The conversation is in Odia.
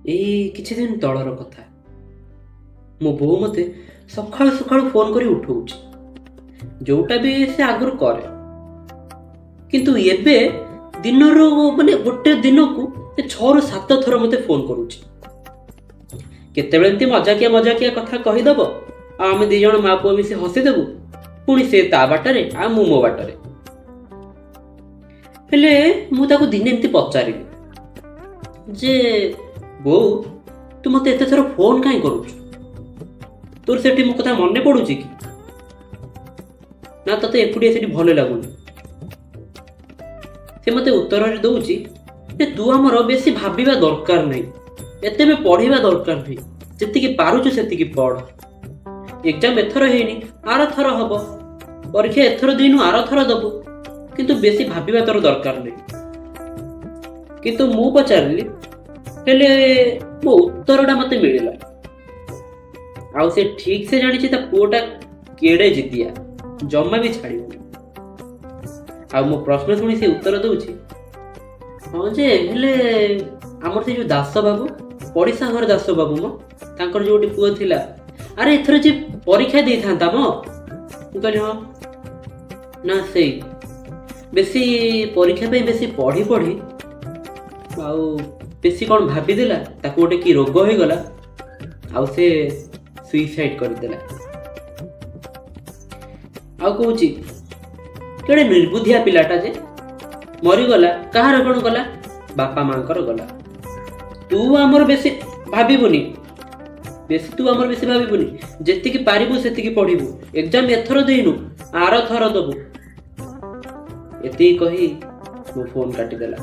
ଏଇ କିଛି ଦିନ ତଳର କଥା। ମୋ ବୋଉ ମତେ ସକାଳୁ ସକାଳୁ ଫୋନ କରି ଉଠଉଛି, ଯୋଉଟା ବି ସେ ଆଗରୁ କରେ। କିନ୍ତୁ ଏବେ ଦିନରୁ ଗୋଟେ ଦିନକୁ ସେ 6ରୁ 7 ଥର ମତେ ଫୋନ କରୁଛି। କେତେବେଳେ ଏମିତି ମଜାକିଆ ମଜାକିଆ କଥା କହିଦବ, ଆଉ ଆମେ 2 ଜଣ ମା ପୁଅ ମିଶି ହସିଦେବୁ। ପୁଣି ସେ ତା ବାଟରେ ଆଉ ମୁଁ ମୋ ବାଟରେ। ହେଲେ ମୁଁ ତାକୁ ଦିନେ ଏମିତି ପଚାରିଲି ଯେ, ବୋଉ ତୁ ମତେ ଏତେ ଥର ଫୋନ କାହିଁ କରୁଛୁ? ତୋର ସେଠି ମୋ କଥା ମନେ ପଡୁଛି କି? ନା ତତେ ଏକୁଟିଆ ସେଠି ଭଲ ଲାଗୁନି? ସେ ମତେ ଉତ୍ତରରେ ଦଉଛି ଯେ ତୁ ଆମର ବେଶୀ ଭାବିବା ଦରକାର ନାହିଁ, ଏତେ ବି ପଢିବା ଦରକାର ନାହିଁ, ଯେତିକି ପାରୁଛୁ ସେତିକି ପଢ। ଏକ୍ଜାମ ଏଥର ହେଇନି, ଆରଥର ହବ। ପରୀକ୍ଷା ଏଥର ଦେଇନୁ, ଆରଥର ଦବୁ। କିନ୍ତୁ ବେଶୀ ଭାବିବା ତୋର ଦରକାର ନାହିଁ। କିନ୍ତୁ ମୁଁ ପଚାରିଲି, ହେଲେ ମୋ ଉତ୍ତରଟା ମତେ ମିଳିଲା। ଆଉ ସେ ଠିକ ସେ ଜାଣିଛି ତା ପୁଅଟା କେଡେ ଜିଦିଆ, ଜମା ବି ଛାଡିବନି। ଆଉ ମୋ ପ୍ରଶ୍ନ ଶୁଣି ସେ ଉତ୍ତର ଦଉଛି, ହଁ ଯେ ହେଲେ ଆମର ସେ ଯୋଉ ଦାସ ବାବୁ, ପଡିଶା ଘର ଦାସ ବାବୁ ମ, ତାଙ୍କର ଯୋଉ ଗୋଟେ ପୁଅ ଥିଲା, ଆରେ ଏଥର ଯେ ପରୀକ୍ଷା ଦେଇଥାନ୍ତା ମ। ମୁଁ କହିଲି ହଁ। ନା ସେଇ ବେଶୀ ପରୀକ୍ଷା ପାଇଁ ବେଶୀ ପଢି ପଢି ଆଉ ବେଶୀ କଣ ଭାବିଦେଲା, ତାକୁ ଗୋଟେ କି ରୋଗ ହେଇଗଲା, ଆଉ ସେ ସୁଇସାଇଡ କରିଦେଲା। ଆଉ କହୁଛି କେଡେ ନିର୍ବୁଦ୍ଧିଆ ପିଲାଟା ଯେ ମରିଗଲା। କାହାର କଣ ଗଲା? ବାପା ମାଙ୍କର ଗଲା। ତୁ ଆମର ବେଶୀ ଭାବିବୁନି, ଯେତିକି ପାରିବୁ ସେତିକି ପଢିବୁ। ଏକ୍ଜାମ ଏଥର ଦେଇନୁ, ଆରଥର ଦବୁ। ଏତିକି କହି ମୋ ଫୋନ କାଟିଦେଲା।